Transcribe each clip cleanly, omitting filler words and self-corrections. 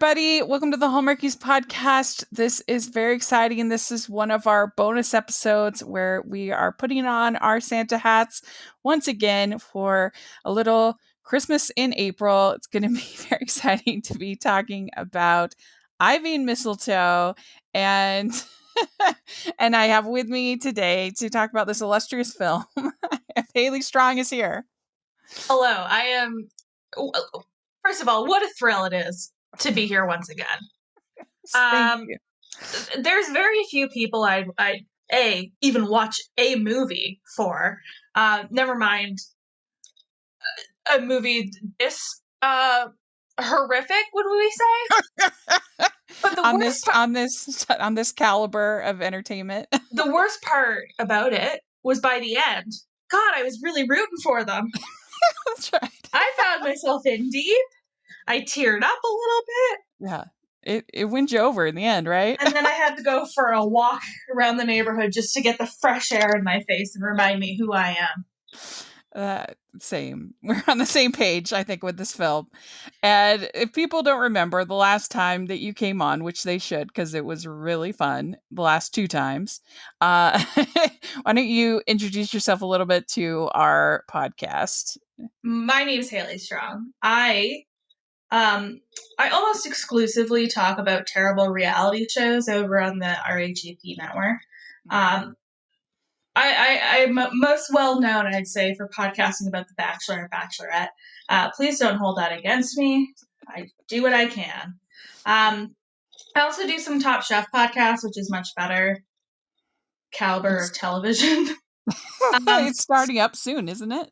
everybody. Welcome to the Hallmarkies podcast. This is very exciting. This is one of our bonus episodes where we are putting on our Santa hats once again for a little Christmas in April. It's going to be very exciting to be talking about ivy and mistletoe. And and I have with me today to talk about this illustrious film. Haley Strong is here. Hello, I am. First of all, what a thrill it is to be here once again. Thank you. There's very few people I'd even watch a movie for. Never mind a movie this horrific, would we say? But on this caliber of entertainment. The worst part about it was by the end. God, I was really rooting for them. That's right. I found myself in deep. I teared up a little bit. Yeah. It wins you over in the end, right? And then I had to go for a walk around the neighborhood just to get the fresh air in my face and remind me who I am. Same. We're on the same page, I think, with this film. And if people don't remember the last time that you came on, which they should, because it was really fun the last two times, why don't you introduce yourself a little bit to our podcast? My name is Haley Strong. I almost exclusively talk about terrible reality shows over on the RHAP network. I'm most well known, I'd say, for podcasting about The Bachelor and Bachelorette. Please don't hold that against me. I do what I can. I also do some Top Chef podcasts, which is much better caliber of television. It's starting up soon, isn't it?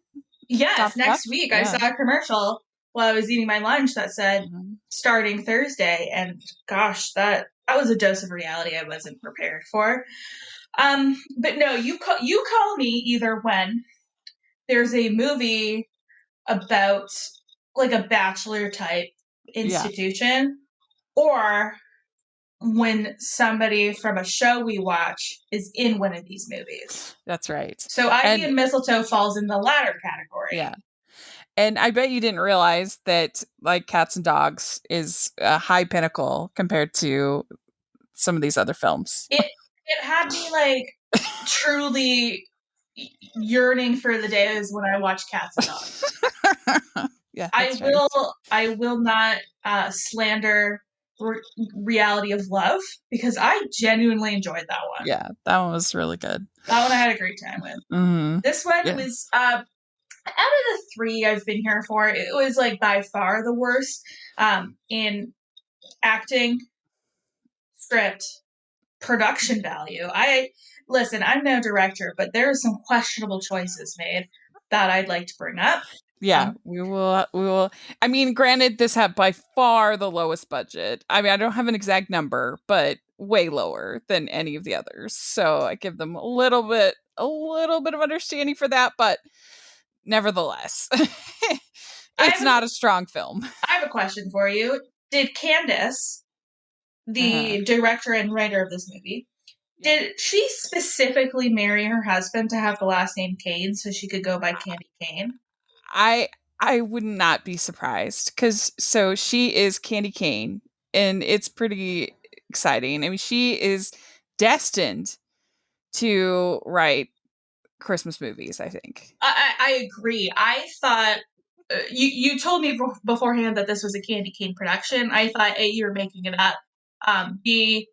Yes, next week. Yeah. I saw a commercial while I was eating my lunch that said starting Thursday, and gosh, that was a dose of reality I wasn't prepared for. But no, you call me either when there's a movie about like a Bachelor type institution, or when somebody from a show we watch is in one of these movies. That's right. So ivy and mistletoe falls in the latter category. Yeah. And I bet you didn't realize that like Cats and Dogs is a high pinnacle compared to some of these other films. It had me like truly yearning for the days when I watch Cats and Dogs. Yeah, I will not slander Reality of Love because I genuinely enjoyed that one. Yeah, that one was really good. That one I had a great time with. Mm-hmm. This one was out of the three I've been here for, it was like by far the worst in acting, script, production value. I'm no director, but there are some questionable choices made that I'd like to bring up. Yeah, we will. I mean, granted, this had by far the lowest budget. I mean, I don't have an exact number, but way lower than any of the others. So I give them a little bit of understanding for that, but nevertheless, it's not a strong film. I have a question for you. Did Candace, the director and writer of this movie, did she specifically marry her husband to have the last name Kane so she could go by Candy Cane? I would not be surprised because so she is Candy Cane and it's pretty exciting. I mean, she is destined to write Christmas movies, I think. I agree. I thought you told me beforehand that this was a Candy Cane production. I thought A, you were making it up. B,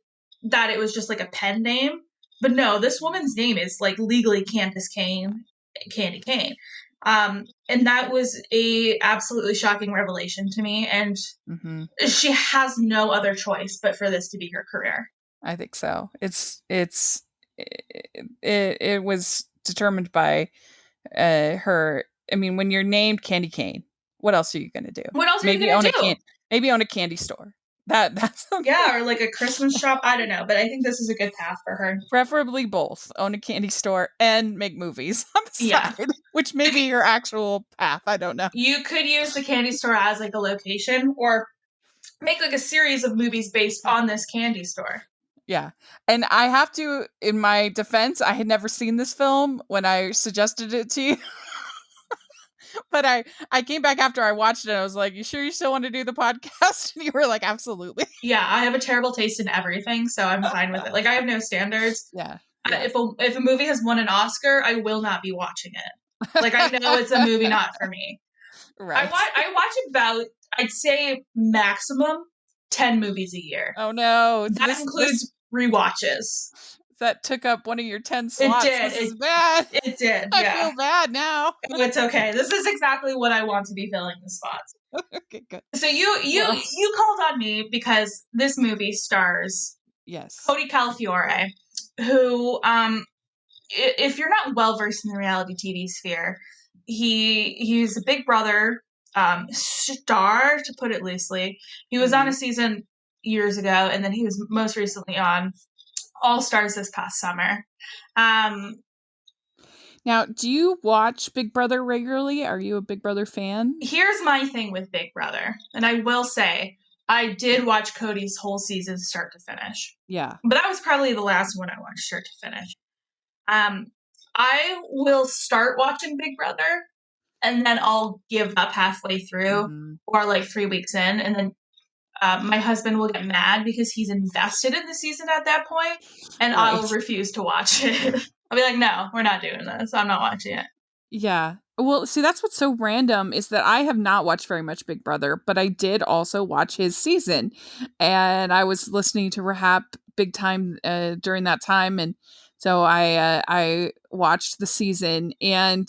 that it was just like a pen name. But no, this woman's name is like legally Candace Cane, Candy Cane. And that was a absolutely shocking revelation to me. And she has no other choice but for this to be her career. I think so. It was determined by her. I mean, when you're named Candy Cane, what else are you going to do? What else are you going to do? Maybe own a candy store. That's okay. Yeah, or like a Christmas shop. I don't know, but I think this is a good path for her. Preferably both. Own a candy store and make movies on the side, which may be your actual path. I don't know. You could use the candy store as like a location or make like a series of movies based on this candy store. Yeah. And I have to, in my defense, I had never seen this film when I suggested it to you. But I came back after I watched it. I was like, "You sure you still want to do the podcast?" And you were like, "Absolutely." Yeah, I have a terrible taste in everything, so I'm fine with it. Like, I have no standards. Yeah. If a movie has won an Oscar, I will not be watching it. Like, I know it's a movie not for me. Right. I watch about, I'd say, maximum 10 movies a year. Oh no. That includes rewatches. That took up one of your 10 slots. It did. This is bad. It did, I yeah. feel bad now. It's okay. This is exactly what I want to be filling the spots. Okay, good. So you called on me because this movie stars Cody Calafiore, who, if you're not well versed in the reality TV sphere, he's a Big Brother star, to put it loosely. He was on a season years ago, and then he was most recently on All Stars this past summer. Now, do you watch Big Brother regularly? Are you a Big Brother fan? Here's my thing with Big Brother, and I will say, I did watch Cody's whole season start to finish. Yeah. But that was probably the last one I watched start to finish. I will start watching Big Brother, and then I'll give up halfway through, or like 3 weeks in, and then my husband will get mad because he's invested in the season at that point, and I'll refuse to watch it. I'll be like, no, we're not doing this. I'm not watching it. Yeah. Well, see, that's what's so random is that I have not watched very much Big Brother, but I did also watch his season. And I was listening to Rahab big time during that time. And so I watched the season. And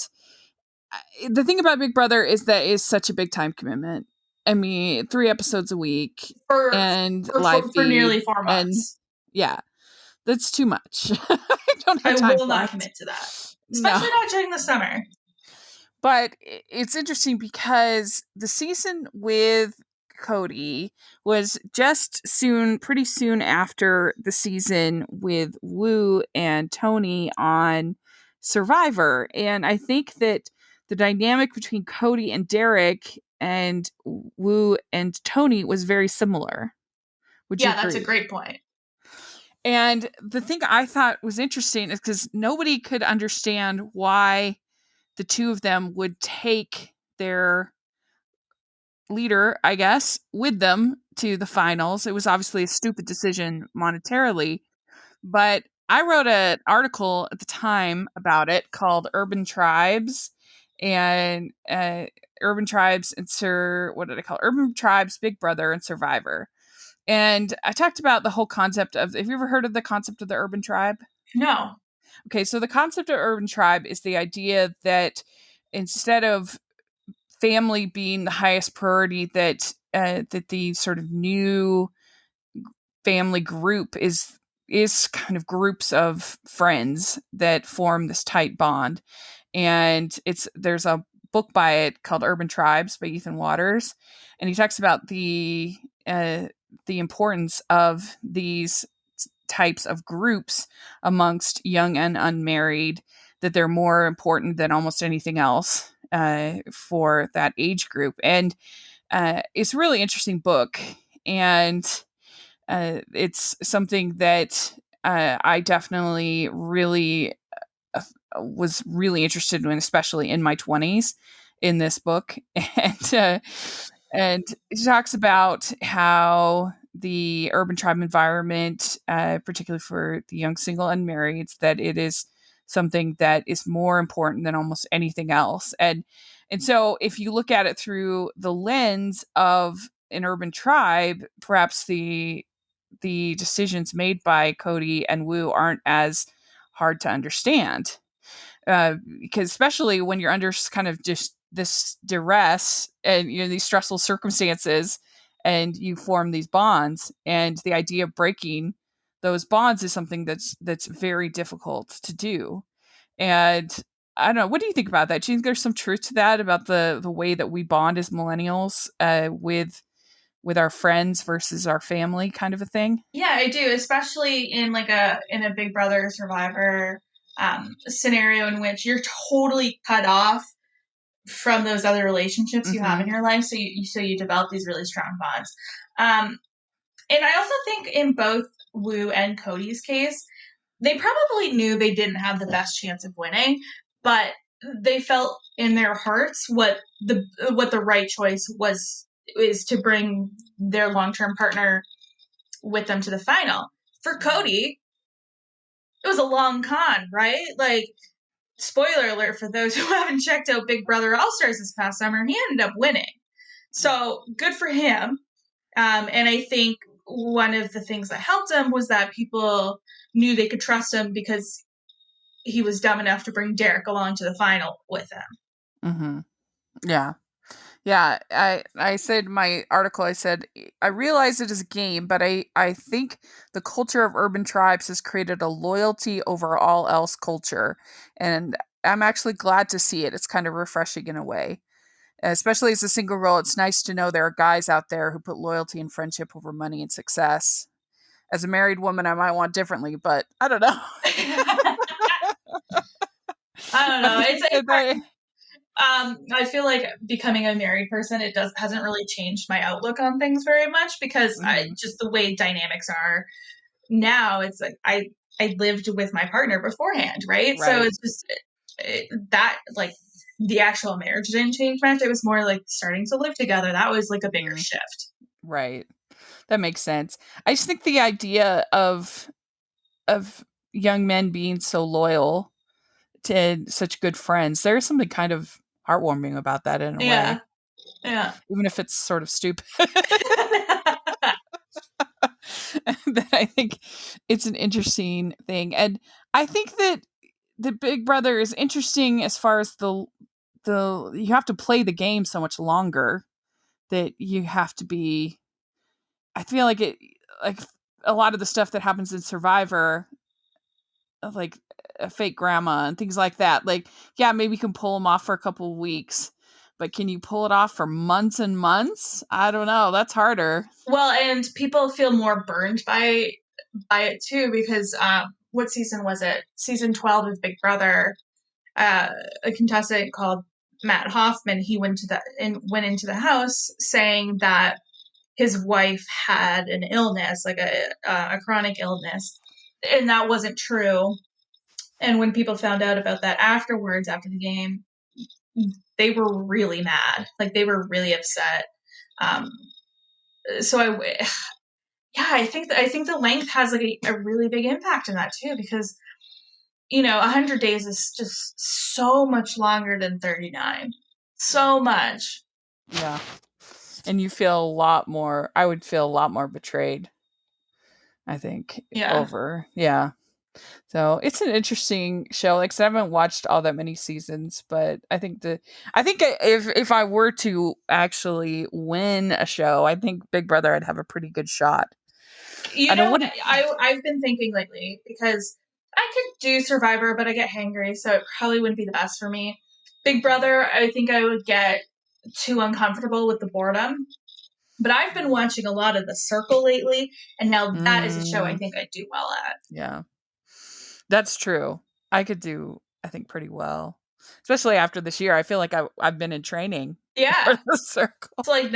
the thing about Big Brother is that it's such a big time commitment. I mean, 3 episodes a week and live feed, for nearly 4 months. And yeah, that's too much. I don't have time. I will not commit to that, especially not during the summer. But it's interesting because the season with Cody was just pretty soon after the season with Wu and Tony on Survivor. And I think that the dynamic between Cody and Derek and Wu and Tony was very similar. Would you agree? That's a great point. And the thing I thought was interesting is because nobody could understand why the two of them would take their leader, I guess, with them to the finals. It was obviously a stupid decision monetarily, but I wrote an article at the time about it called Urban Tribes and Urban Tribes and Urban Tribes, Big Brother, and Survivor. And I talked about the whole concept of, have you ever heard of the concept of the urban tribe? No. Okay, so the concept of urban tribe is the idea that instead of family being the highest priority, that the sort of new family group is kind of groups of friends that form this tight bond. And there's a book by it called Urban Tribes by Ethan Waters, and he talks about the importance of these types of groups amongst young and unmarried, that they're more important than almost anything else for that age group. And it's a really interesting book, and it's something that I definitely really was really interested in, especially in my 20s, in this book. And it talks about how the urban tribe environment, particularly for the young single unmarrieds, that it is something that is more important than almost anything else. And so if you look at it through the lens of an urban tribe, perhaps the decisions made by Cody and Wu aren't as hard to understand. Because especially when you're under kind of just this duress and these stressful circumstances, and you form these bonds, and the idea of breaking those bonds is something that's very difficult to do. And I don't know, what do you think about that? Do you think there's some truth to that, about the way that we bond as millennials with our friends versus our family, kind of a thing? Yeah, I do, especially in a Big Brother Survivor scenario in which you're totally cut off from those other relationships you have in your life. So you develop these really strong bonds. And I also think in both Wu and Cody's case, they probably knew they didn't have the best chance of winning, but they felt in their hearts what the right choice is to bring their long-term partner with them to the final. For Cody, it was a long con, right? Like, spoiler alert for those who haven't checked out Big Brother All-Stars this past summer, he ended up winning. So good for him. And I think one of the things that helped him was that people knew they could trust him because he was dumb enough to bring Derek along to the final with him. Mm-hmm. Yeah. Yeah, I said in my article, I said, I realize it is a game, but I think the culture of urban tribes has created a loyalty over all else culture. And I'm actually glad to see it. It's kind of refreshing in a way. Especially as a single girl, it's nice to know there are guys out there who put loyalty and friendship over money and success. As a married woman, I might want differently, but I don't know. I don't know. I feel like becoming a married person, hasn't really changed my outlook on things very much because just the way dynamics are now. It's like I lived with my partner beforehand, right? So it's just that, like, the actual marriage didn't change much. It was more like starting to live together. That was like a bigger shift. Right. That makes sense. I just think the idea of young men being so loyal to such good friends, there's something kind of heartwarming about that in a way. Yeah. Even if it's sort of stupid. That I think it's an interesting thing. And I think that the Big Brother is interesting as far as the you have to play the game so much longer that you have to be. I feel like a lot of the stuff that happens in Survivor, like a fake grandma and things like that. Like, yeah, maybe you can pull them off for a couple of weeks, but can you pull it off for months and months? I don't know. That's harder. Well, and people feel more burned by it too because what season was it? Season 12 of Big Brother. A contestant called Matt Hoffman, he went into the house saying that his wife had an illness, like a chronic illness, and that wasn't true. And when people found out about that afterwards, after the game, they were really mad. Like, they were really upset. So I think the length has like a really big impact in that too, because 100 days is just so much longer than 39. So much. Yeah. And you feel a lot more, I would feel a lot more betrayed, I think, over. Yeah. So it's an interesting show. Like, 'cause I haven't watched all that many seasons, but I think if I were to actually win a show, I think Big Brother, I'd have a pretty good shot. I've been thinking lately because I could do Survivor, but I get hangry, so it probably wouldn't be the best for me. Big Brother, I think I would get too uncomfortable with the boredom. But I've been watching a lot of The Circle lately, and now that is a show I think I'd do well at. Yeah. That's true. I could do, I think, pretty well. Especially after this year. I feel like I've been in training for The Circle. It's like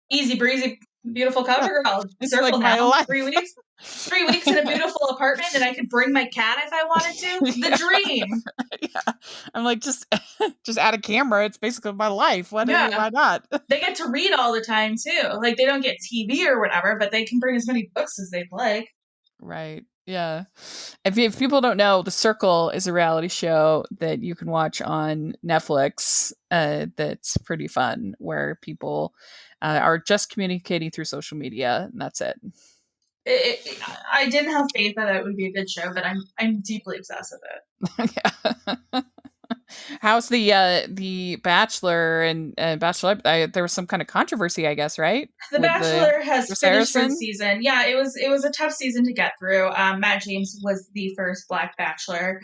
easy breezy, beautiful cover girl. It's Circle like my life. 3 weeks. 3 weeks in a beautiful apartment, and I could bring my cat if I wanted to. The dream. Yeah. I'm like, just add a camera. It's basically my life. Why not? They get to read all the time too. Like, they don't get TV or whatever, but they can bring as many books as they'd like. Right. Yeah. If people don't know, The Circle is a reality show that you can watch on Netflix. That's pretty fun, where people are just communicating through social media, and that's it. I didn't have faith that it would be a good show, but I'm deeply obsessed with it. Yeah. How's the Bachelor and Bachelorette? There was some kind of controversy, I guess, right? The Bachelor has finished its season. Yeah, it was a tough season to get through. Matt James was the first Black Bachelor,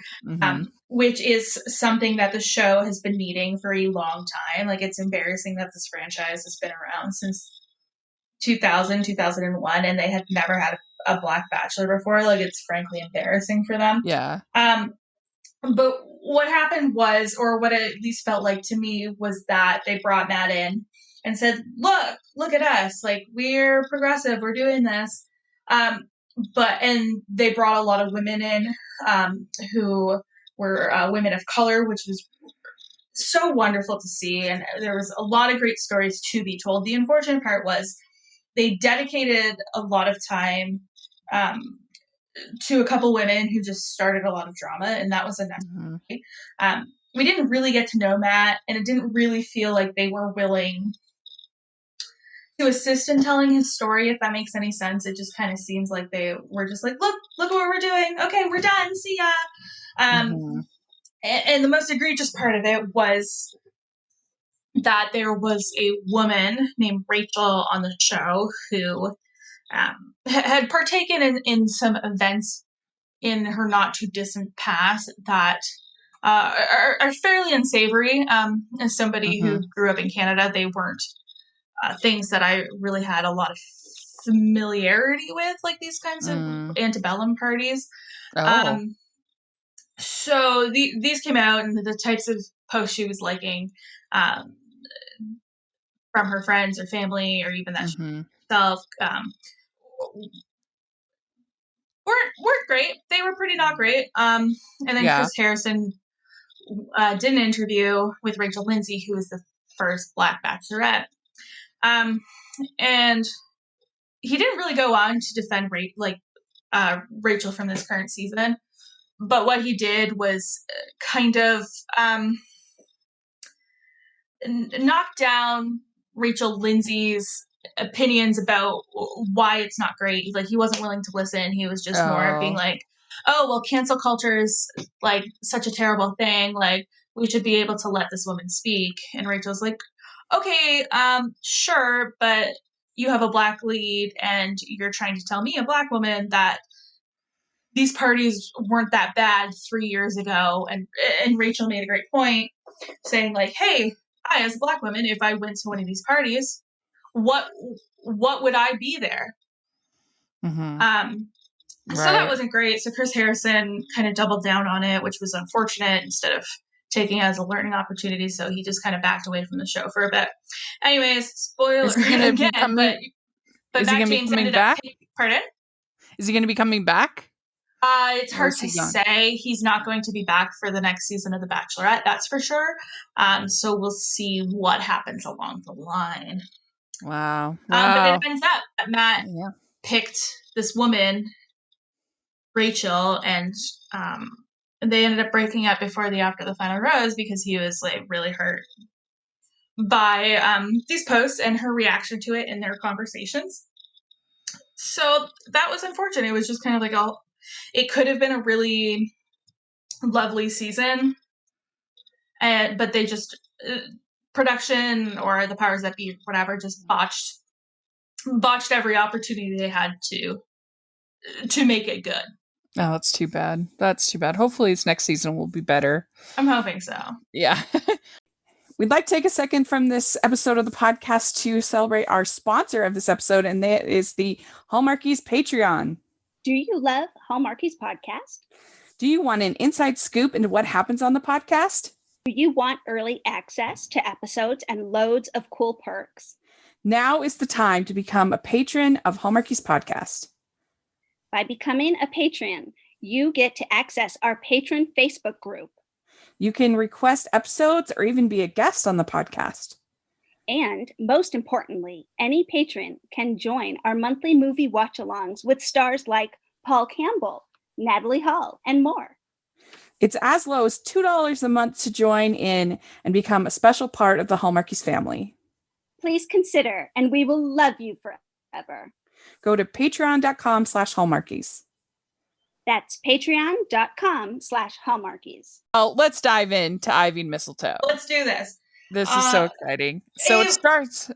which is something that the show has been needing for a long time. Like, it's embarrassing that this franchise has been around since 2000, 2001, and they had never had a Black Bachelor before. Like, it's frankly embarrassing for them. Yeah. But what happened was, or what it at least felt like to me, was that they brought Matt in and said, look at us. Like, we're progressive. We're doing this. And they brought a lot of women in who were women of color, which was so wonderful to see, and there was a lot of great stories to be told. The unfortunate part was they dedicated a lot of time to a couple women who just started a lot of drama, and that was unnecessary. We didn't really get to know Matt, and it didn't really feel like they were willing to assist in telling his story, if that makes any sense. It just kind of seems like they were just like, look what we're doing. Okay, we're done. See ya. And the most egregious part of it was that there was a woman named Rachel on the show who had partaken in some events in her not too distant past that are fairly unsavory. As somebody who grew up in Canada, they weren't things that I really had a lot of familiarity with, like these kinds of antebellum parties. So these came out, and the types of posts she was liking from her friends or family, or even that she herself, weren't great. They were pretty not great. And then Chris Harrison did an interview with Rachel Lindsay, who was the first Black Bachelorette. And he didn't really go on to defend Rachel from this current season. But what he did was kind of knock down Rachel Lindsay's opinions about why it's not great. Like, he wasn't willing to listen. He was just more being like, oh, well, cancel culture is like such a terrible thing. Like, we should be able to let this woman speak. And Rachel's like, okay, sure, but you have a Black lead, and you're trying to tell me, a Black woman, that these parties weren't that bad 3 years ago. And Rachel made a great point, saying like, hey, I, as a Black woman, if I went to one of these parties, what would I be there? So that wasn't great. So Chris Harrison kind of doubled down on it, which was unfortunate, instead of taking it as a learning opportunity. So he just kind of backed away from the show for a bit. Anyways, spoiler again, but Matt James ended up pardon? Is he going to be coming back? It's hard to say. He's not going to be back for the next season of The Bachelorette, that's for sure. So we'll see what happens along the line. Wow. But it ends up that Matt picked this woman, Rachel, and they ended up breaking up before after the final rose, because he was like really hurt by these posts and her reaction to it in their conversations. So that was unfortunate. It was just kind of like it could have been a really lovely season, but they just production, or the powers that be, whatever, just botched every opportunity they had to make it good. Oh, that's too bad. Hopefully this next season will be better. I'm hoping so. Yeah. We'd like to take a second from this episode of the podcast to celebrate our sponsor of this episode, and that is the Hallmarkies Patreon. Do you love Hallmarkies podcast? Do you want an inside scoop into what happens on the podcast? Do you want early access to episodes and loads of cool perks? Now is the time to become a patron of Hallmarkies podcast. By becoming a patron, you get to access our patron Facebook group. You can request episodes or even be a guest on the podcast. And most importantly, any patron can join our monthly movie watch-alongs with stars like Paul Campbell, Natalie Hall, and more. It's as low as $2 a month to join in and become a special part of the Hallmarkies family. Please consider, and we will love you forever. Go to patreon.com/Hallmarkies. That's patreon.com/Hallmarkies. Well, let's dive into Ivy and Mistletoe. Let's do this. This is so exciting. So it starts.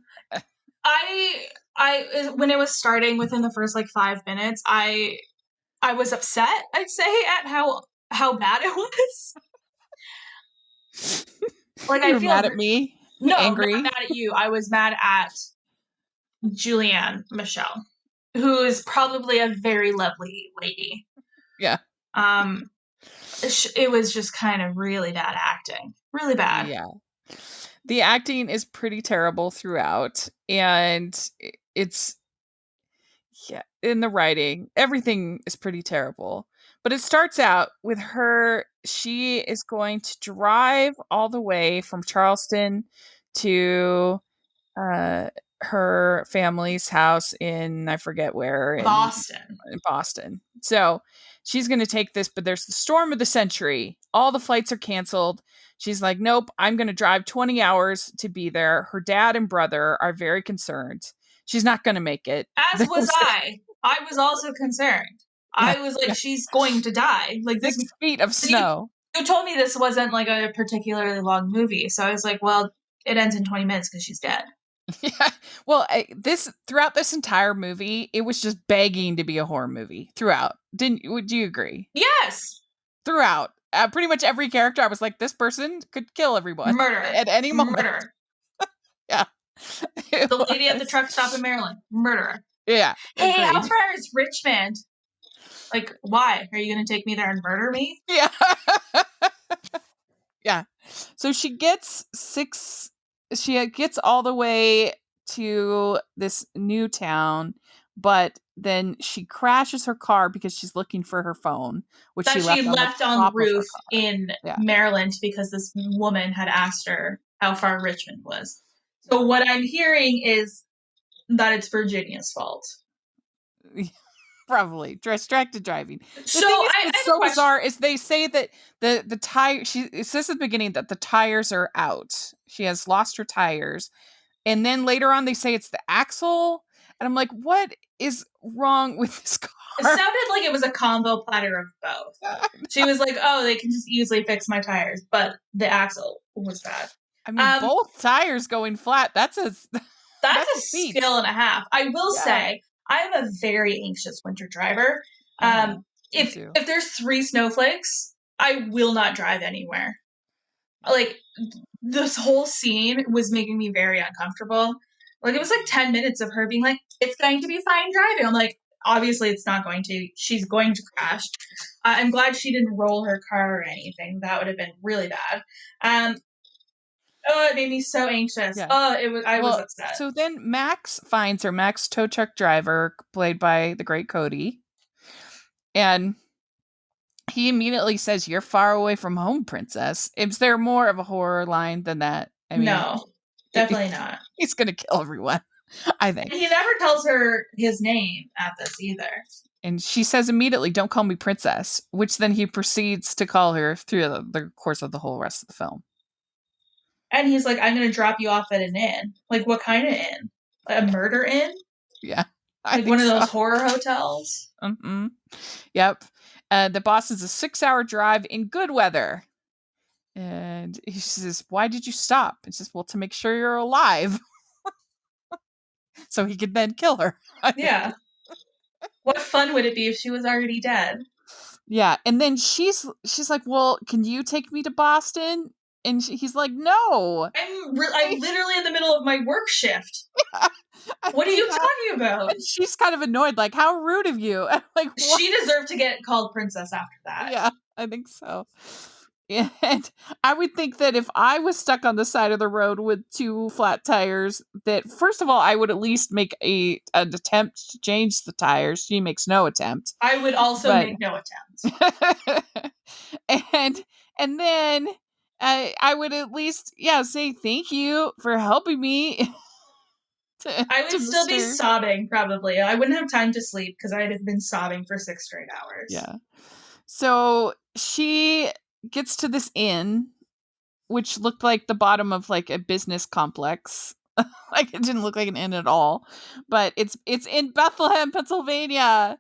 I when it was starting, within the first 5 minutes, I was upset, I'd say, at how bad it was. You were mad at me? No, angry? Not mad at you. I was mad at Julianne Michelle, who is probably a very lovely lady. Yeah. It was just kind of really bad acting. Really bad. Yeah. The acting is pretty terrible throughout, and it's in the writing, everything is pretty terrible. But it starts out with her she is going to drive all the way from Charleston to her family's house in, I forget where, in Boston. So she's going to take this, but there's the storm of the century. All the flights are canceled. She's like, nope, I'm going to drive 20 hours to be there. Her dad and brother are very concerned. She's not going to make it. As was I. I was also concerned. Yeah, I was like, she's going to die. Like 6 feet of snow. You told me this wasn't like a particularly long movie. So I was like, well, it ends in 20 minutes because she's dead. Yeah. Well, throughout this entire movie, it was just begging to be a horror movie throughout. Would you agree? Yes. Throughout. Pretty much every character, I was like, this person could kill everyone. Murder. At any moment. Murder. Yeah. The lady at the truck stop in Maryland. Murder. Yeah. Hey, how far is Richmond? Like, why? Are you going to take me there and murder me? Yeah. Yeah. So she gets all the way to this new town, but then she crashes her car because she's looking for her phone, which she left on the roof in Maryland because this woman had asked her how far Richmond was. So what I'm hearing is that it's Virginia's fault. Probably distracted driving. So it's so bizarre is they say that the tire. It says at the beginning that the tires are out. She has lost her tires, and then later on they say it's the axle, and I'm like, what is wrong with this car? It sounded like it was a combo platter of both. She was like, oh, they can just easily fix my tires, but the axle was bad. I mean, both tires going flat. That's a skill and a half. I will say, I'm a very anxious winter driver. If there's 3 snowflakes, I will not drive anywhere. Like, this whole scene was making me very uncomfortable. Like, it was like 10 minutes of her being like, it's going to be fine driving. I'm like, obviously it's not going to. She's going to crash. I'm glad she didn't roll her car or anything. That would have been really bad. It made me so anxious. Yeah. I was upset. So then Max finds her, Max tow truck driver, played by the great Cody. And he immediately says, "You're far away from home, princess." Is there more of a horror line than that? I mean, no, definitely not. He's going to kill everyone, I think. And he never tells her his name at this either. And she says immediately, "Don't call me princess," which then he proceeds to call her through the course of the whole rest of the film. And he's like, I'm going to drop you off at an inn. Like, what kind of inn? Like a murder inn? Yeah. Like one of those horror hotels? Mm-hmm. Yep. The boss is a 6-hour drive in good weather. And he says, "Why did you stop?" And she says, "Well, to make sure you're alive." So he could then kill her. Yeah. What fun would it be if she was already dead? Yeah. And then she's like, "Well, can you take me to Boston?" And he's like, "No. I'm literally in the middle of my work shift. Yeah, what are you talking about?" And she's kind of annoyed, like, "How rude of you." Like, what? She deserved to get called princess after that. Yeah, I think so. And I would think that if I was stuck on the side of the road with 2 flat tires, that first of all, I would at least make an attempt to change the tires. She makes no attempt. I would also make no attempt. and then I would at least, say thank you for helping me. I would still be sobbing, probably. I wouldn't have time to sleep because I'd have been sobbing for 6 straight hours. Yeah. So she gets to this inn, which looked like the bottom of like a business complex. Like, it didn't look like an inn at all. But it's in Bethlehem, Pennsylvania,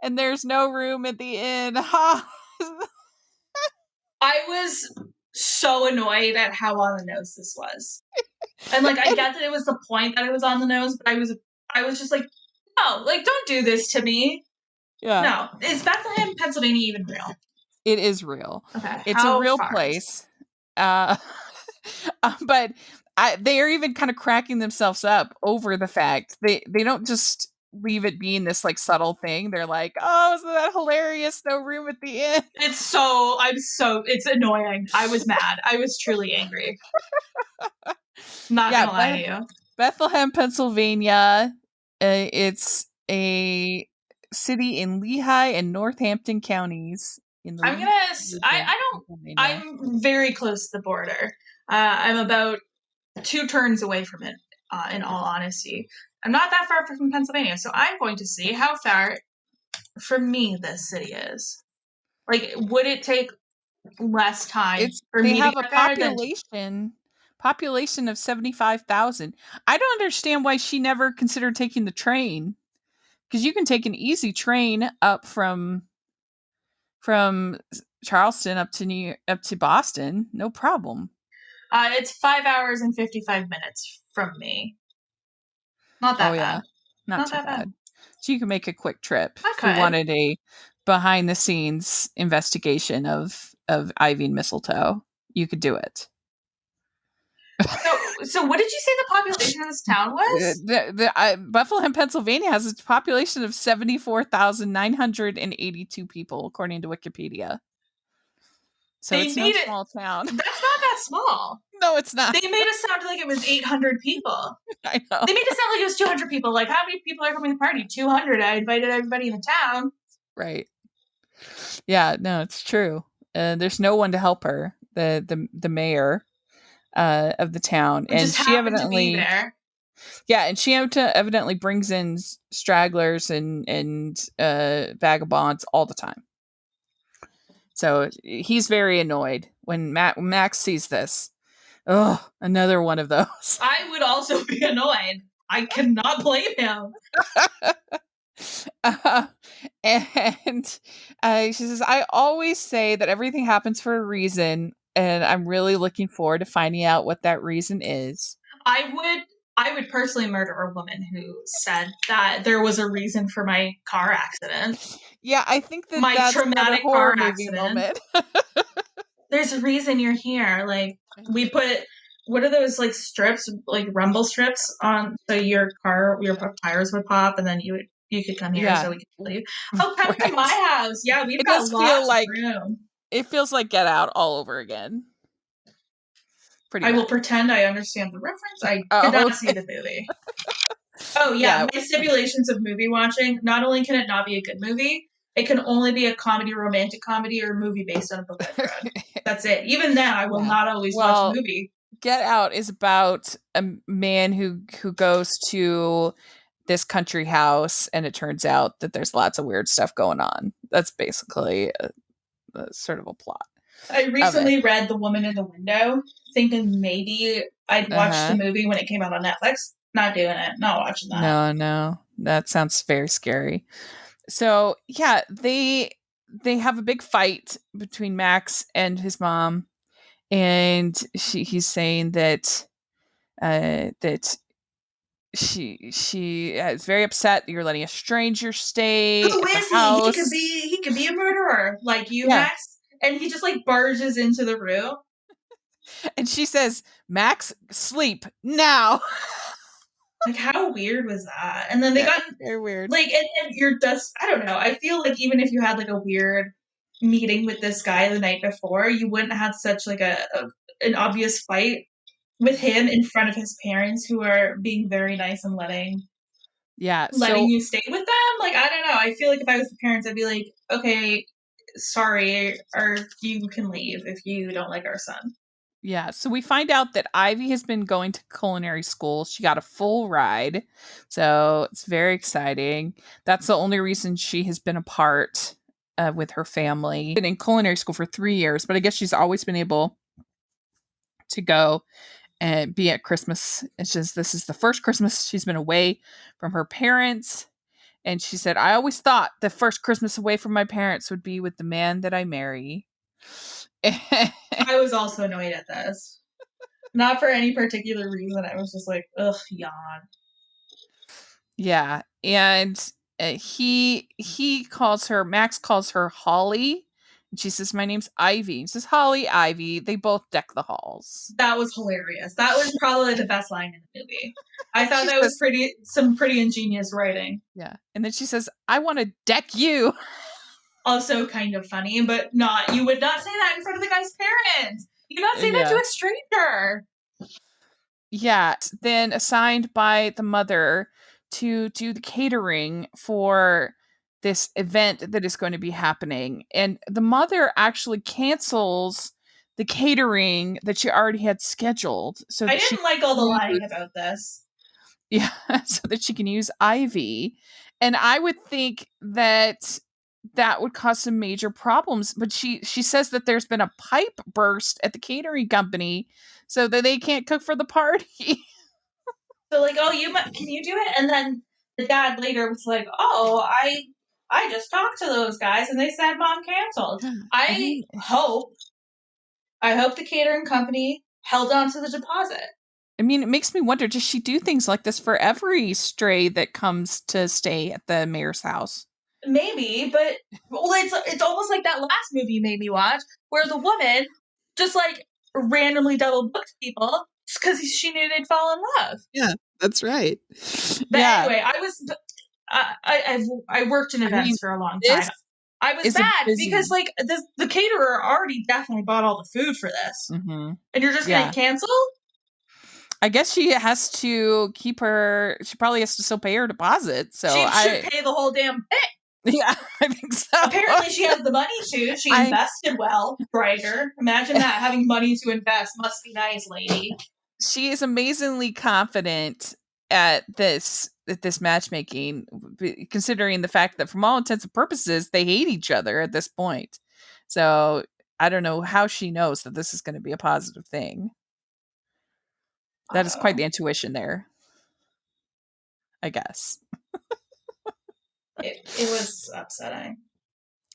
and there's no room at the inn. I was so annoyed at how on the nose this was. And like, I get that it was the point that it was on the nose, but I was just like, no, like, don't do this to me. Yeah. No. Is Bethlehem, Pennsylvania even real? It is real. Okay. It's a real place. But they are even kind of cracking themselves up over the fact they don't just leave it being this like subtle thing. They're like, "Oh, isn't that hilarious? No room at the inn." It's annoying. I was mad. I was truly angry. Not gonna lie to you. Bethlehem, Pennsylvania. It's a city in Lehigh and Northampton counties I'm very close to the border. I'm about 2 turns away from it, in all honesty. I'm not that far from Pennsylvania, so I'm going to see how far from me this city is. Like, would it take less time for they me have to a get there population of 75,000. I don't understand why she never considered taking the train, because you can take an easy train up from Charleston up to Boston, no problem. It's 5 hours and 55 minutes from me. Not that bad. Not too bad. So you can make a quick trip if you wanted a behind the scenes investigation of Ivy and Mistletoe. You could do it. So what did you say the population of this town was? Bethlehem, Pennsylvania has a population of 74,982 people, according to Wikipedia. So it's no small town. That's not that small. No, it's not. They made it sound like it was 800 people. I know. They made it sound like it was 200 people. Like, how many people are coming to the party? 200. I invited everybody in the town. Right. Yeah, no, it's true. There's no one to help her. The mayor of the town, and just she happened to be there. Yeah, and she evidently brings in stragglers and vagabonds all the time. So he's very annoyed when Max sees this. Oh, another one of those. I would also be annoyed. I cannot blame him. And she says, I always say that everything happens for a reason, and I'm really looking forward to finding out what that reason is. I would personally murder a woman who said that there was a reason for my car accident. Yeah, I think that's traumatic horror movie moment. There's a reason you're here. Like, we put, what are those, like, strips, like rumble strips on, so your tires would pop, and then you could come here so we could kill you. Oh, come to my house. Yeah, we've got lots of room. It feels like Get Out all over again. I will pretend I understand the reference. I did not see the movie. Oh, yeah. My stipulations of movie watching, not only can it not be a good movie, it can only be a comedy, romantic comedy, or a movie based on a book I've read. That's it. Even then, I will not always watch a movie. Get Out is about a man who goes to this country house, and it turns out that there's lots of weird stuff going on. That's basically a sort of a plot. I recently read The Woman in the Window, thinking maybe I'd watch the movie when it came out on Netflix. Not doing it. Not watching that. No. That sounds very scary. So, yeah, they have a big fight between Max and his mom, and he's saying that she is very upset that you're letting a stranger stay at the house. He could be a murderer like you, Max. And he just like barges into the room. And she says, Max, sleep now. Like, how weird was that? And then they got very weird. Like, and you're just, I don't know. I feel like even if you had like a weird meeting with this guy the night before, you wouldn't have such like an obvious fight with him in front of his parents, who are being very nice and letting you stay with them. Like, I don't know. I feel like if I was the parents, I'd be like, okay, sorry, or you can leave if you don't like our son. Yeah, so we find out that Ivy has been going to culinary school. She got a full ride, so it's very exciting. That's the only reason she has been apart with her family. Been in culinary school for 3 years, but I guess she's always been able to go and be at Christmas. It's just, this is the first Christmas she's been away from her parents. And she said, I always thought the first Christmas away from my parents would be with the man that I marry. I was also annoyed at this. Not for any particular reason. I was just like, ugh, yawn. Yeah. And Max calls her Holly. And she says, my name's Ivy. He says, Holly, Ivy. They both deck the halls. That was hilarious. That was probably the best line in the movie. I thought that was some pretty ingenious writing. Yeah. And then she says, I want to deck you. Also kind of funny, but not. You would not say that in front of the guy's parents. You would not say that to a stranger. Yeah. Then assigned by the mother to do the catering for this event that is going to be happening. And the mother actually cancels the catering that she already had scheduled so I that she didn't like all the lying about this. Yeah, so that she can use Ivy. And I would think that that would cause some major problems, but she says that there's been a pipe burst at the catering company so that they can't cook for the party. So like, oh, can you do it? And then the dad later was like, oh, I just talked to those guys and they said mom canceled. I hope the catering company held on to the deposit. I mean, it makes me wonder, does she do things like this for every stray that comes to stay at the mayor's house? Maybe, but it's almost like that last movie you made me watch where the woman just like randomly double booked people because she knew they'd fall in love. Yeah, that's right. But anyway, I worked in events for a long time. I was mad because like the caterer already definitely bought all the food for this, and you're just going to cancel. I guess she has to keep her. She probably has to still pay her deposit. So she should pay the whole damn thing. Yeah, I think so. Apparently, she has the money to. She invested well. Brighter. Imagine that, having money to invest. Must be nice, lady. She is amazingly confident at this matchmaking, considering the fact that from all intents and purposes, they hate each other at this point. So I don't know how she knows that this is going to be a positive thing. That is quite the intuition there, I guess. It was upsetting.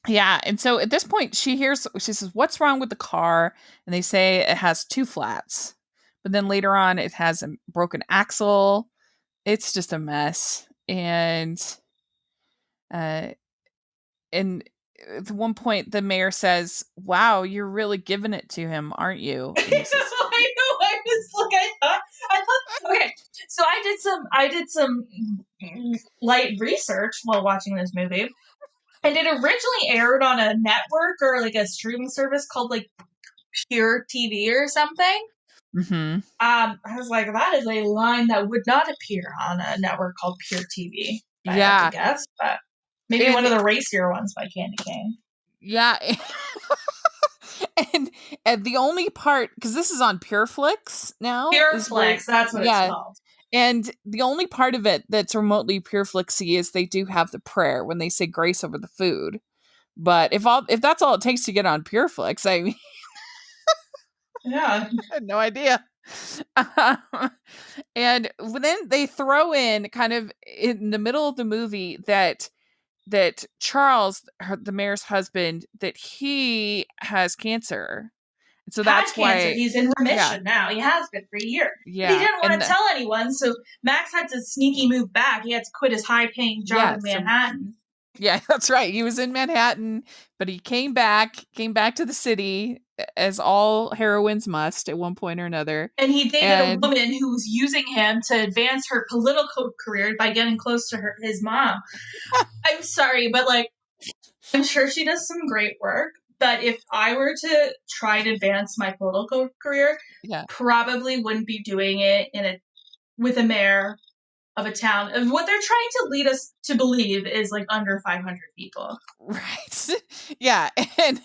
Yeah, and so at this point, she says, "What's wrong with the car?" And they say it has 2 flats. But then later on, it has a broken axle. It's just a mess. And at one point, the mayor says, "Wow, you're really giving it to him, aren't you?" I know. I thought. Okay, so I did some light research while watching this movie, and it originally aired on a network or like a streaming service called like Pure TV or something. Mm-hmm. I was like, that is a line that would not appear on a network called Pure TV. I have to guess, but maybe one of the racier ones by Candy Cane. Yeah. and the only part, because this is on PureFlix now. PureFlix, that's what it's called. And the only part of it that's remotely PureFlixy is they do have the prayer when they say grace over the food. But if that's all it takes to get on PureFlix, I mean, yeah, I had no idea. And then they throw in kind of in the middle of the movie that Charles, the mayor's husband, that he has cancer. So that's why he's in remission now. He has been for a year. Yeah, but he didn't want to tell anyone, so Max had to sneaky move back. He had to quit his high-paying job in Manhattan. Yeah, that's right. He was in Manhattan, but he came back to the city, as all heroines must at one point or another. And he dated a woman who was using him to advance her political career by getting close to his mom. I'm sorry, but like, I'm sure she does some great work. But if I were to try to advance my political career, probably wouldn't be doing it with a mayor of a town. What they're trying to lead us to believe is like under 500 people. Right. Yeah. And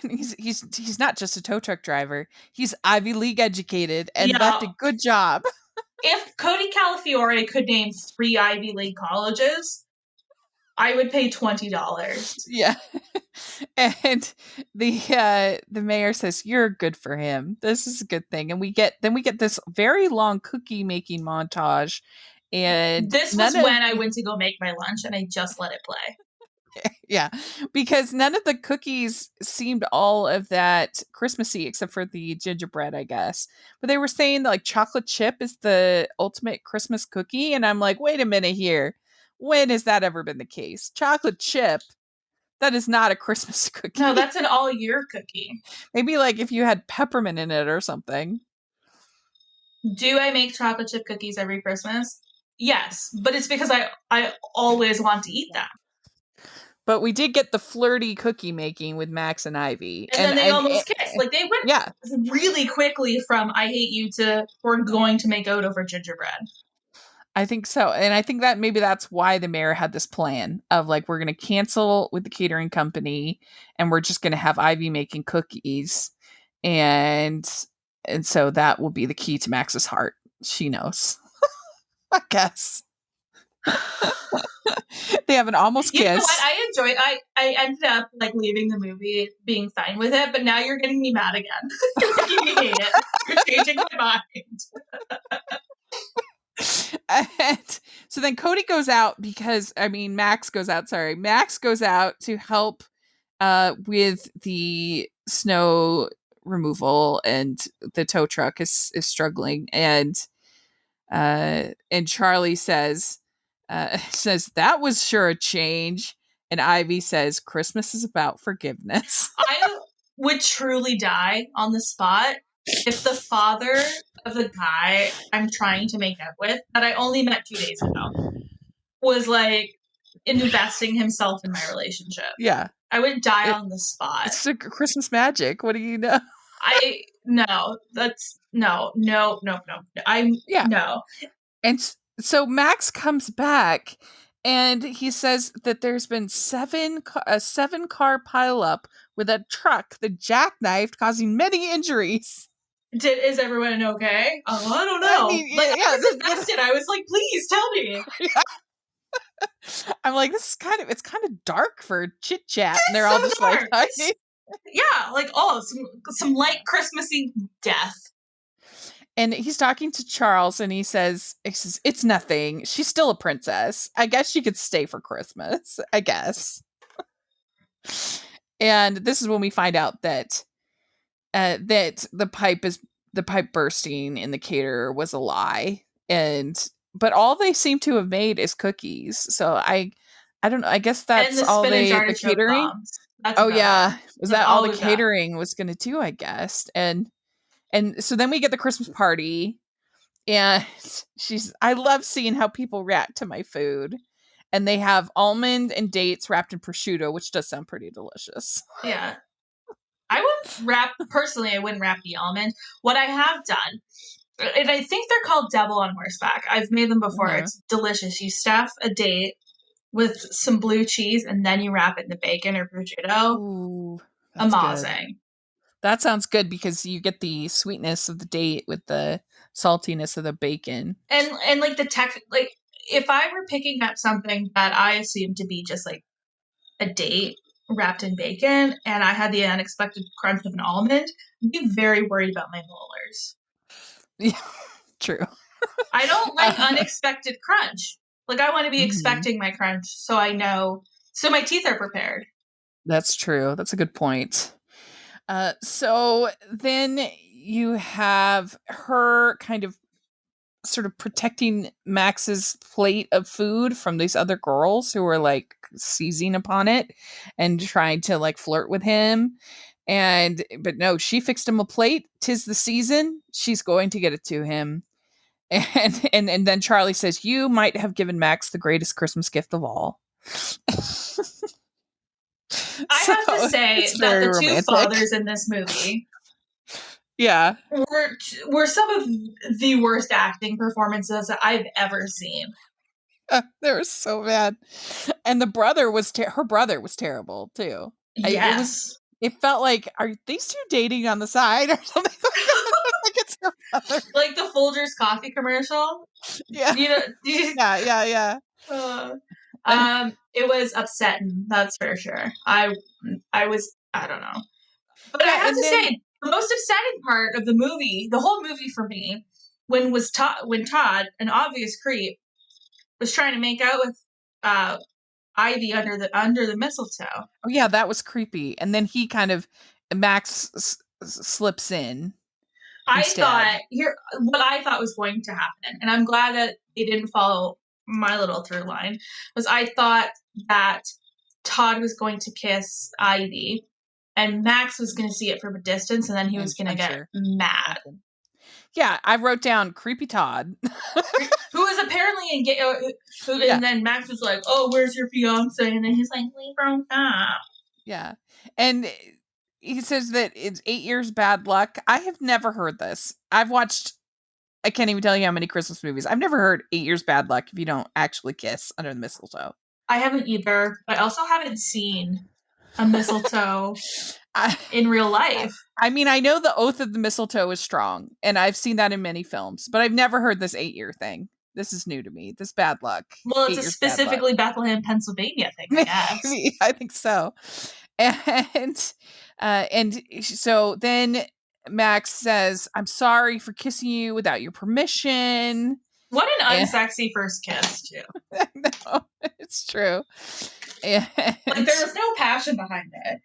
he's not just a tow truck driver. He's Ivy League educated, and Beth did good job. If Cody Calafiore could name 3 Ivy League colleges, I would pay $20. Yeah. And the mayor says, "You're good for him. This is a good thing." And we get this very long cookie making montage. And this was when I went to go make my lunch, and I just let it play. Yeah, because none of the cookies seemed all of that Christmassy except for the gingerbread, I guess. But they were saying that, like, chocolate chip is the ultimate Christmas cookie, and I'm like, wait a minute here. When has that ever been the case? Chocolate chip, that is not a Christmas cookie. No, that's an all-year cookie. Maybe like if you had peppermint in it or something. Do I make chocolate chip cookies every Christmas? Yes, but it's because I always want to eat them. But we did get the flirty cookie making with Max and Ivy. And then they almost kissed. Like, they went really quickly from I hate you to we're going to make out over gingerbread. I think so. And I think that maybe that's why the mayor had this plan of like, we're going to cancel with the catering company and we're just going to have Ivy making cookies. And so that will be the key to Max's heart. She knows. I guess. They have an almost kiss. You know what? I enjoyed. I ended up like leaving the movie being fine with it, but now you're getting me mad again. You're making me hate it. You're changing my mind. And so then Cody goes out Max goes out. Sorry, Max goes out to help with the snow removal, and the tow truck is struggling, and Charlie says that was sure a change, and Ivy says Christmas is about forgiveness. I would truly die on the spot if the father of the guy I'm trying to make up with, that I only met 2 days ago, was like investing himself in my relationship. Yeah. I would die on the spot. It's a Christmas magic. What do you know? No. And so Max comes back and he says that there's been a 7-car pileup with a truck that jackknifed, causing many injuries. Is everyone okay? Oh, I don't know. I was invested. I was like, please tell me. I'm like, it's kind of dark for chit chat, and they're all just dark. Like, yeah, like some light Christmassy death. And he's talking to Charles, and he says, it's nothing. She's still a princess. I guess she could stay for Christmas. I guess. And this is when we find out that the pipe bursting in the caterer was a lie, but all they seem to have made is cookies. So I don't know. I guess that's all the catering. Was that all the catering was going to do? I guess. And so then we get the Christmas party, and I love seeing how people react to my food. And they have almond and dates wrapped in prosciutto, which does sound pretty delicious. Yeah. I wouldn't wrap the almond. What I have done, and I think they're called Devil on Horseback. I've made them before. Mm-hmm. It's delicious. You stuff a date with some blue cheese, and then you wrap it in the bacon or prosciutto. Ooh, that's amazing. Good. That sounds good because you get the sweetness of the date with the saltiness of the bacon. And like the like if I were picking up something that I assumed to be just like a date wrapped in bacon, and I had the unexpected crunch of an almond, I'd be very worried about my molars. Yeah, true. I don't like unexpected crunch. Like, I want to be expecting my crunch so I know, so my teeth are prepared. That's true. That's a good point. So then you have her kind of sort of protecting Max's plate of food from these other girls who were like seizing upon it and trying to like flirt with him. But no, she fixed him a plate. 'Tis the season. She's going to get it to him. And then Charlie says, you might have given Max the greatest Christmas gift of all. I have to say that the two fathers in this movie were some of the worst acting performances that I've ever seen. They were so bad. And the brother her brother was terrible too. Yes. It felt like, are these two dating on the side or something? Like it's her brother. Like the Folgers coffee commercial. Yeah. Yeah. It was upsetting, that's for sure. I don't know. But I have to say, the most upsetting part of the movie, the whole movie for me, when Todd, an obvious creep, was trying to make out with Ivy under the mistletoe. Oh yeah, that was creepy. And then he kind of Max slips in. What I thought was going to happen, and I'm glad that they didn't follow my little through line, was I thought that Todd was going to kiss Ivy, and Max was going to see it from a distance, and then he was going to get mad. Yeah, I wrote down creepy Todd, who was apparently engaged. And then Max was like, "Oh, where's your fiance?" And then he's like, "We broke up." Yeah, and he says that it's 8 years bad luck. I have never heard this. I've watched I can't even tell you how many Christmas movies. I've never heard 8 Years Bad Luck if you don't actually kiss under the mistletoe. I haven't either. I also haven't seen a mistletoe in real life. I mean, I know the oath of the mistletoe is strong, and I've seen that in many films, but I've never heard this 8-year thing. This is new to me. This bad luck. Well, it's a specifically Bethlehem, Pennsylvania thing, I guess. Maybe, I think so. And so then Max says, "I'm sorry for kissing you without your permission." What an unsexy first kiss, too. No, it's true. And like, there was no passion behind it.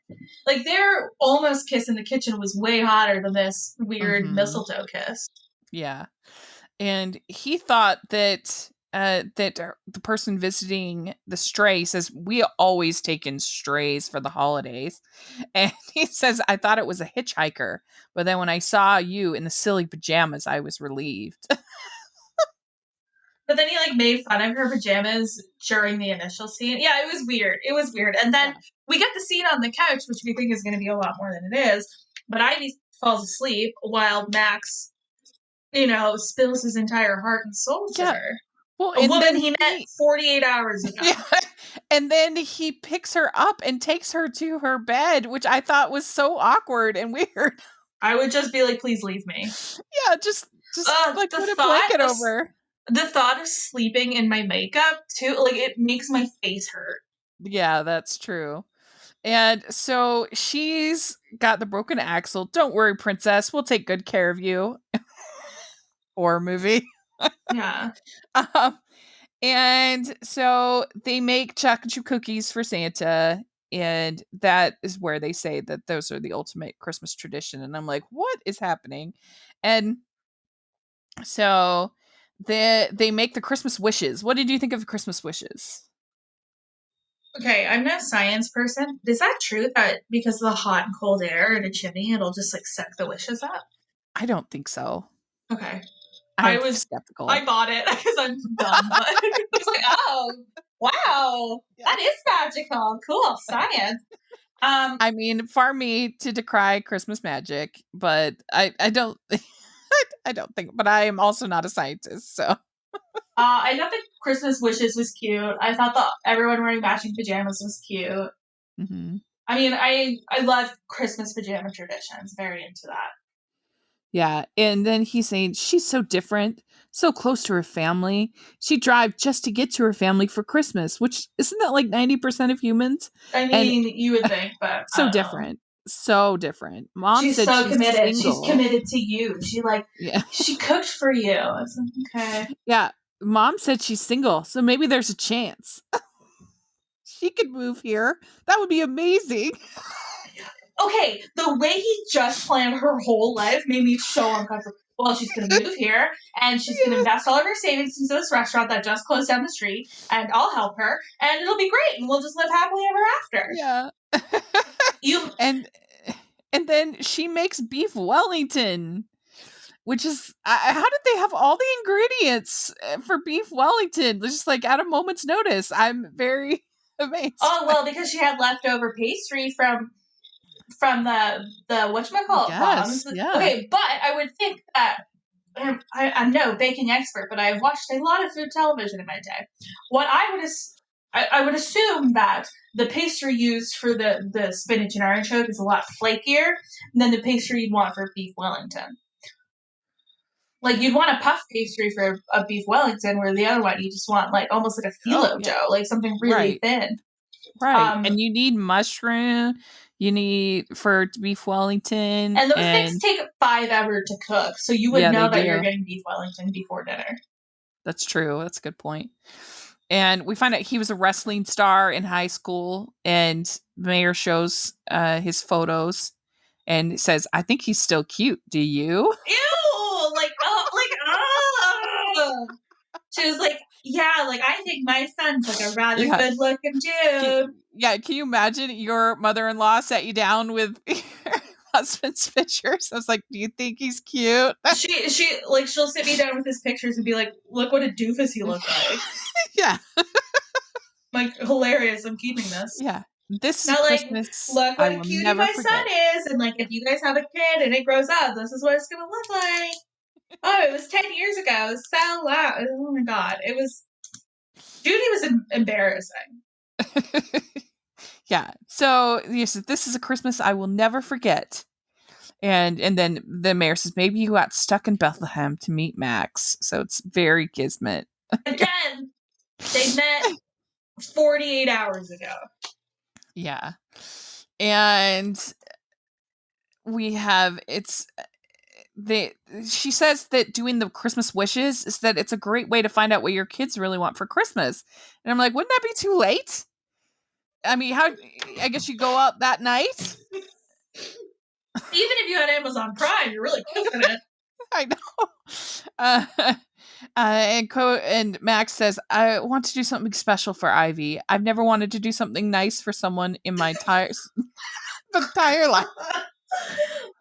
Like, their almost kiss in the kitchen was way hotter than this weird mistletoe kiss. Yeah. And he thought that the person visiting the stray says, "We always take in strays for the holidays." And he says, "I thought it was a hitchhiker, but then when I saw you in the silly pajamas, I was relieved." But then he like made fun of her pajamas during the initial scene. Yeah, it was weird. It was weird. And then we get the scene on the couch, which we think is going to be a lot more than it is. But Ivy falls asleep while Max, spills his entire heart and soul to her. Well, a woman he met 48 hours ago. Yeah. And then he picks her up and takes her to her bed, which I thought was so awkward and weird. I would just be like, please leave me. Yeah, just like put a blanket over. The thought of sleeping in my makeup, too, like, it makes my face hurt. Yeah, that's true. And so she's got the broken axle. "Don't worry, princess. We'll take good care of you." Horror movie. Yeah. And so they make chocolate chip cookies for Santa. And that is where they say that those are the ultimate Christmas tradition. And I'm like, what is happening? And so they make the Christmas wishes. What did you think of the Christmas wishes? Okay, I'm not a science person. Is that true that because of the hot and cold air in a chimney, it'll just like suck the wishes up? I don't think so. Okay. I was skeptical. I bought it because I'm dumb. But I was like, oh, wow, that is magical. Cool, science. I mean, far me to decry Christmas magic, but I don't I don't think, but I am also not a scientist, so. I thought the Christmas wishes was cute. I thought that everyone wearing matching pajamas was cute. Mm-hmm. I mean, I love Christmas pajama traditions. Very into that. Yeah, and then he's saying she's so different, so close to her family. She drives just to get to her family for Christmas, which isn't that like 90% of humans? I mean, you would think, but so different. So different. Mom she's said so she's committed. single. She's committed to you. She cooked for you. I was like, okay. Yeah. Mom said she's single, so maybe there's a chance. She could move here. That would be amazing. Okay, the way he just planned her whole life made me so uncomfortable. Well, she's going to move here, and she's going to invest all of her savings into this restaurant that just closed down the street, and I'll help her, and it'll be great, and we'll just live happily ever after. Yeah. And then she makes beef Wellington, which is, how did they have all the ingredients for beef Wellington? Just like at a moment's notice. I'm very amazed. Oh, well, because she had leftover pastry from the whatchamacallit bombs. Yeah. Okay, but I would think that I'm no baking expert, but I've watched a lot of food television in my day. What I would assume that the pastry used for the spinach and artichoke is a lot flakier than the pastry you'd want for beef Wellington. Like, you'd want a puff pastry for a beef Wellington, where the other one you just want like almost like a phyllo dough, like something really thin. Right. And you need mushroom. You need for beef Wellington. And those things take 5 hours to cook. So you would know that you're getting beef Wellington before dinner. That's true. That's a good point. And we find out he was a wrestling star in high school. And Mayor shows his photos and says, "I think he's still cute. Do you?" Ew! Like, oh. She was like, yeah, like, I think my son's like a rather good-looking dude. Can you imagine your mother-in-law sat you down with your husband's pictures? I was like, do you think he's cute? She'll sit me down with his pictures and be like, look what a doofus he looks like. Yeah. Like, hilarious. I'm keeping this. Yeah. This is Christmas. Look what a cutie my son is, and like, if you guys have a kid and it grows up, this is what it's gonna look like. Oh, it was 10 years ago. It was so loud. Oh my God. Judy was embarrassing. Yeah. So yes, this is a Christmas I will never forget. And then the mayor says, maybe you got stuck in Bethlehem to meet Max. So it's very Kismet. Again, they met 48 hours ago. Yeah. And she says that doing the Christmas wishes is that it's a great way to find out what your kids really want for Christmas. And I'm like, wouldn't that be too late? I mean, I guess you go out that night. Even if you had Amazon Prime, you're really quick on it. I know. And Max says, I want to do something special for Ivy. I've never wanted to do something nice for someone in my entire life.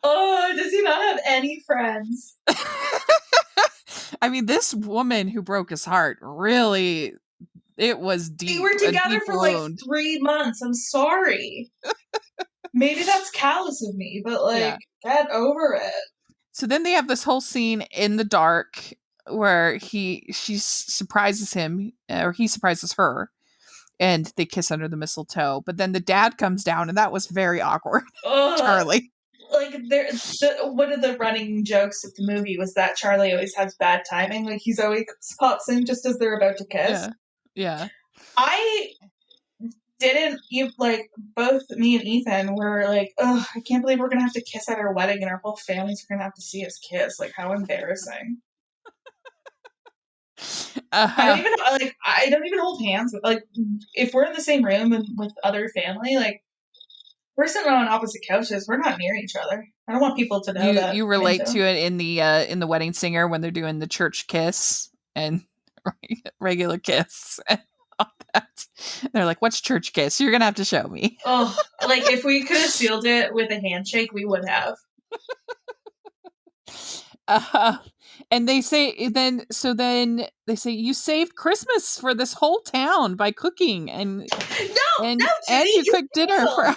Oh, does he not have any friends? I mean, this woman who broke his heart, really, it was deep. They were together for wound. 3 months. I'm sorry. Maybe that's callous of me, but get over it. So then they have this whole scene in the dark where she surprises him, or he surprises her, and they kiss under the mistletoe. But then the dad comes down, and that was very awkward. Charlie. One of the running jokes of the movie was that Charlie always has bad timing. Like, he's always pops in just as they're about to kiss. Yeah. I didn't, both me and Ethan were like, oh, I can't believe we're going to have to kiss at our wedding and our whole families are going to have to see us kiss. Like, how embarrassing. I don't even hold hands with, if we're in the same room and with other family, we're sitting on opposite couches. We're not near each other. I don't want people to know that. You relate to it in the Wedding Singer when they're doing the church kiss and regular kiss and all that. They're like, "What's church kiss? You're gonna have to show me." Oh, if we could have sealed it with a handshake, we would have. And they say then they say you saved Christmas for this whole town by cooking and you cooked dinner for us.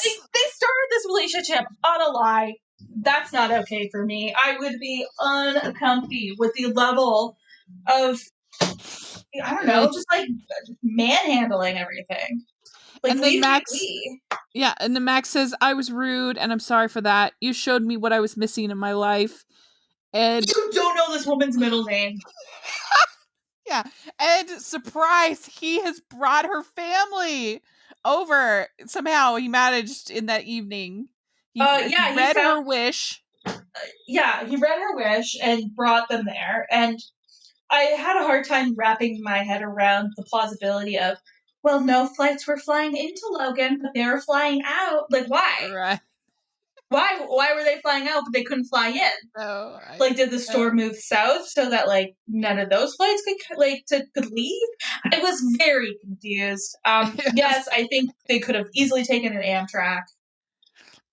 They started this relationship on a lie. That's not okay for me. I would be uncomfy with the level of, I don't know, just manhandling everything. And then Max, yeah, and then Max says, "I was rude, and I'm sorry for that. You showed me what I was missing in my life." And you don't know this woman's middle name. Yeah, and surprise, he has brought her family over. Somehow he managed in that evening. He read her wish. He read her wish and brought them there. And I had a hard time wrapping my head around the plausibility of, well, no flights were flying into Logan, but they were flying out. Why? Right. Why were they flying out, but they couldn't fly in? Did the storm move south so that none of those flights could leave? I was very confused. Yes, I think they could have easily taken an Amtrak.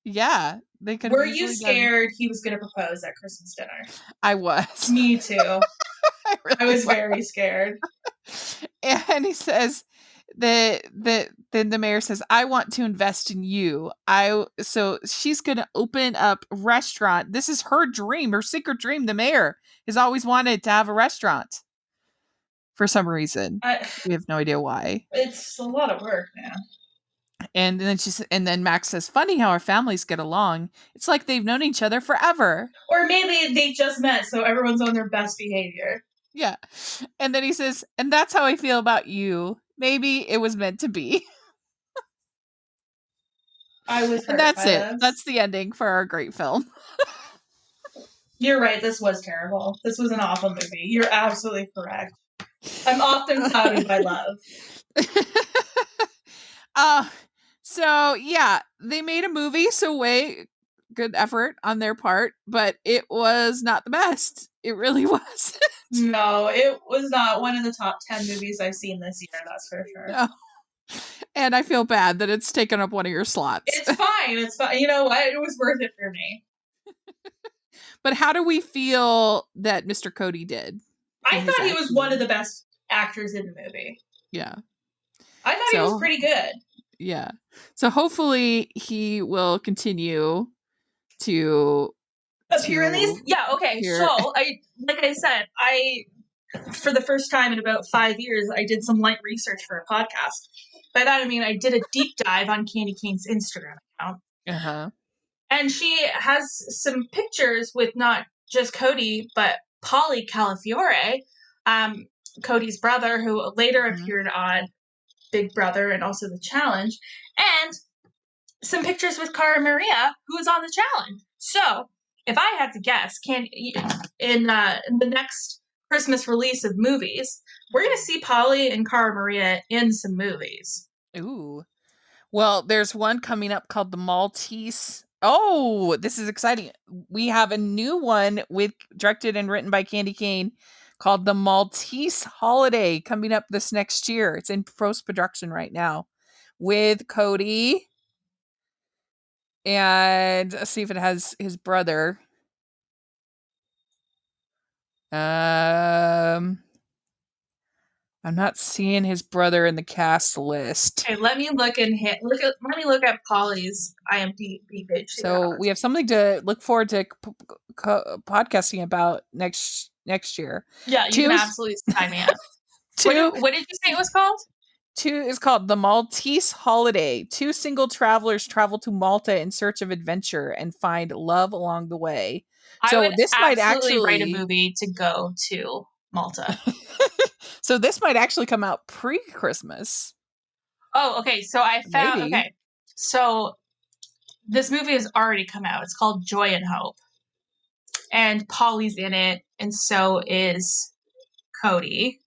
Yeah, they could. Were you scared he was going to propose at Christmas dinner? I was. Me too. I was very scared. And he says then the mayor says, "I want to invest in you." So she's going to open up a restaurant. This is her dream, her secret dream. The mayor has always wanted to have a restaurant for some reason. We have no idea why. It's a lot of work, man. And then Max says, "Funny how our families get along. It's like they've known each other forever." Or maybe they just met, so everyone's on their best behavior. Yeah. And then he says, "And that's how I feel about you. Maybe it was meant to be." I was hurt. And that's it. This. That's the ending for our great film. You're right. This was terrible. This was an awful movie. You're absolutely correct. I'm often clouded by love. So yeah, they made a movie, so good effort on their part, but it was not the best. It really was. No, it was not one of the top 10 movies I've seen this year, that's for sure. No. And I feel bad that it's taken up one of your slots. It's fine. It's fine. You know what? It was worth it for me. But how do we feel that Mr. Cody did? I thought he was one of the best actors in the movie. Yeah. I thought he was pretty good. Yeah. So hopefully he will continue to Apparently, yeah, okay. So like I said, for the first time in about 5 years, I did some light research for a podcast. By that I mean I did a deep dive on Candy Cane's Instagram account. Uh-huh. And she has some pictures with not just Cody, but Polly Calafiore, Cody's brother, who later appeared on Big Brother and also The Challenge, and some pictures with Cara Maria, who was on The Challenge. So, if I had to guess, in the next Christmas release of movies, we're going to see Polly and Cara Maria in some movies. Ooh. Well, there's one coming up called the Maltese. Oh, this is exciting. We have a new one directed and written by Candy Cane called the Maltese Holiday coming up this next year. It's in post-production right now with Cody. And let's see if it has his brother. I'm not seeing his brother in the cast list. Okay, let me look at Polly's IMDb page. So we have something to look forward to podcasting about next year. Yeah, you can absolutely sign me up. What did you say it was called? 2 is called the Maltese Holiday. 2 single travelers travel to Malta in search of adventure and find love along the way. I would might actually write a movie to go to Malta. So this might actually come out pre-Christmas. Oh, okay. So I found okay. So this movie has already come out. It's called Joy and Hope. And Polly's in it, and so is Cody.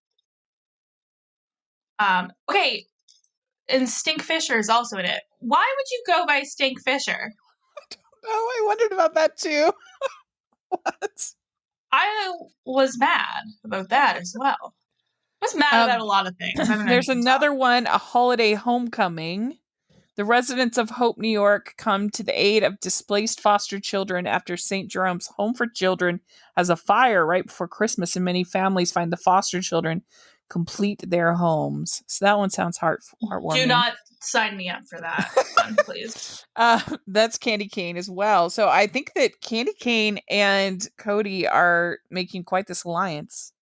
Okay. And Stink Fisher is also in it. Why would you go by Stink Fisher? Oh, I wondered about that too. What? I was mad about that as well. I was mad about a lot of things. There's another one, A Holiday Homecoming. The residents of Hope, New York come to the aid of displaced foster children after St. Jerome's Home for Children has a fire right before Christmas, and many families find the foster children complete their homes. So that one sounds heartwarming. Do not sign me up for that one, please. That's Candy Cane as well. So I think that Candy Cane and Cody are making quite this alliance.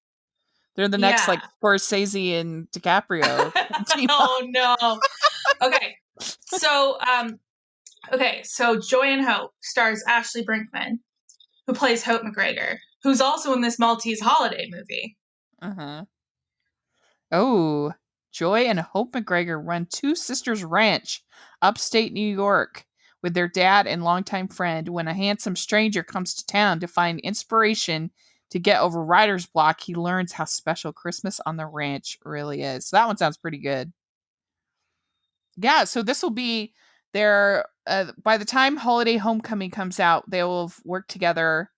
They're the next like Scorsese and DiCaprio. Oh no. Okay. So so Joy and Hope stars Ashley Brinkman, who plays Hope McGregor, who's also in this Maltese Holiday movie. Uh-huh. Oh, Joy and Hope McGregor run Two Sisters Ranch, upstate New York, with their dad and longtime friend. When a handsome stranger comes to town to find inspiration to get over writer's block, he learns how special Christmas on the ranch really is. So that one sounds pretty good. Yeah, so this will be their, by the time Holiday Homecoming comes out, they will have worked together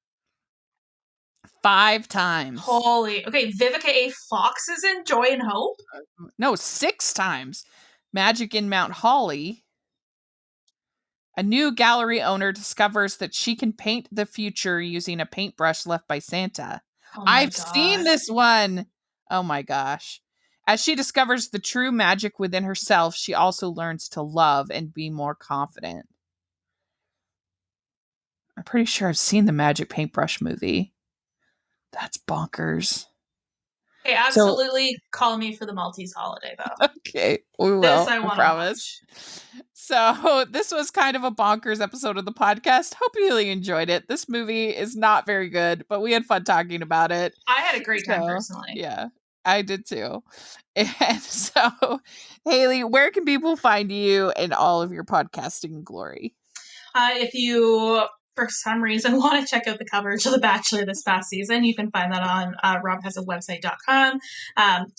5 times. Holy, okay, Vivica A. Fox is in Joy and Hope? No, 6 times. Magic in Mount Holly. A new gallery owner discovers that she can paint the future using a paintbrush left by Santa. I've seen this one. Oh my gosh. As she discovers the true magic within herself, she also learns to love and be more confident. I'm pretty sure I've seen the Magic Paintbrush movie. That's bonkers. Okay, absolutely call me for the Maltese Holiday, though. Okay, we will. This I promise. So this was kind of a bonkers episode of the podcast. Hope you really enjoyed it. This movie is not very good, but we had fun talking about it. I had a great time personally. Yeah, I did too. And so, Haley, where can people find you and all of your podcasting glory? If you, for some reason, want to check out the coverage of The Bachelor this past season, you can find that on robhasawebsite.com.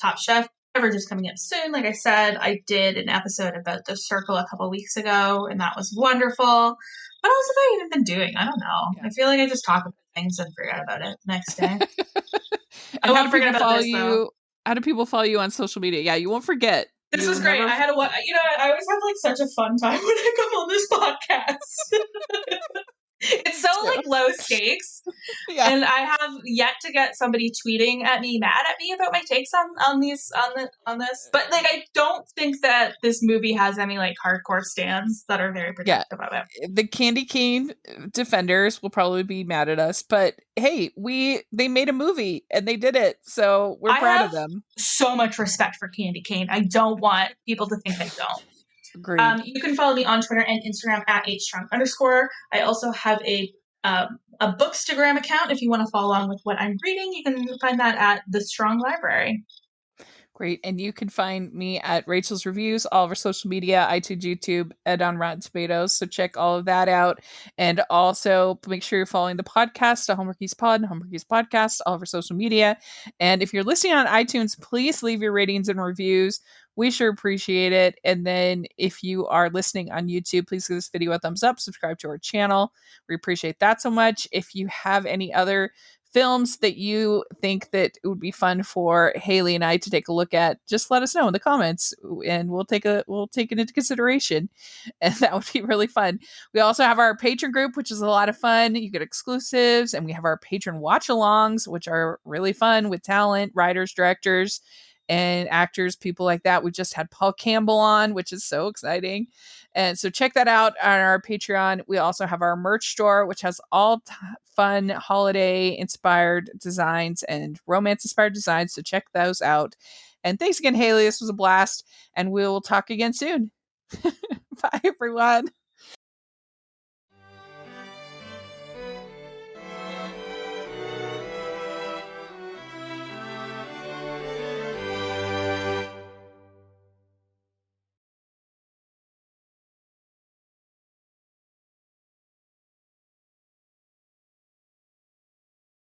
Top Chef coverage is coming up soon. Like I said, I did an episode about The Circle a couple weeks ago, and that was wonderful. What else have I even been doing? I don't know. Yeah. I feel like I just talk about things and forget about it the next day. I won't forget about this, though. How do people follow you on social media? Yeah, you won't forget. This was great. I had I always have like such a fun time when I come on this podcast. It's so like low stakes. Yeah. And I have yet to get somebody tweeting at me, mad at me about my takes on this. But like, I don't think that this movie has any like hardcore stands that are very protective of it. The candy cane defenders will probably be mad at us, but hey, they made a movie and they did it, so we're proud of them. So much respect for candy cane. I don't want people to think I don't. Agreed. You can follow me on Twitter and Instagram at @strong_. I also have a Bookstagram account. If you want to follow along with what I'm reading, you can find that at the Strong Library. Great. And you can find me at Rachel's Reviews, all of our social media, iTunes, YouTube, and on Rotten Tomatoes. So check all of that out. And also make sure you're following the podcast, the Hallmarkies Pod, Hallmarkies Podcast, all of our social media. And if you're listening on iTunes, please leave your ratings and reviews. We sure appreciate it. And then if you are listening on YouTube, please give this video a thumbs up, subscribe to our channel. We appreciate that so much. If you have any other films that you think that it would be fun for Haley and I to take a look at, just let us know in the comments and we'll take it into consideration. And that would be really fun. We also have our patron group, which is a lot of fun. You get exclusives, and we have our patron watch-alongs, which are really fun with talent, writers, directors, and actors, people like that. We just had Paul Campbell on, which is so exciting. And so check that out on our Patreon. We also have our merch store, which has all fun holiday inspired designs and romance inspired designs. So check those out. And thanks again, Haley. This was a blast. And we'll talk again soon. Bye, everyone.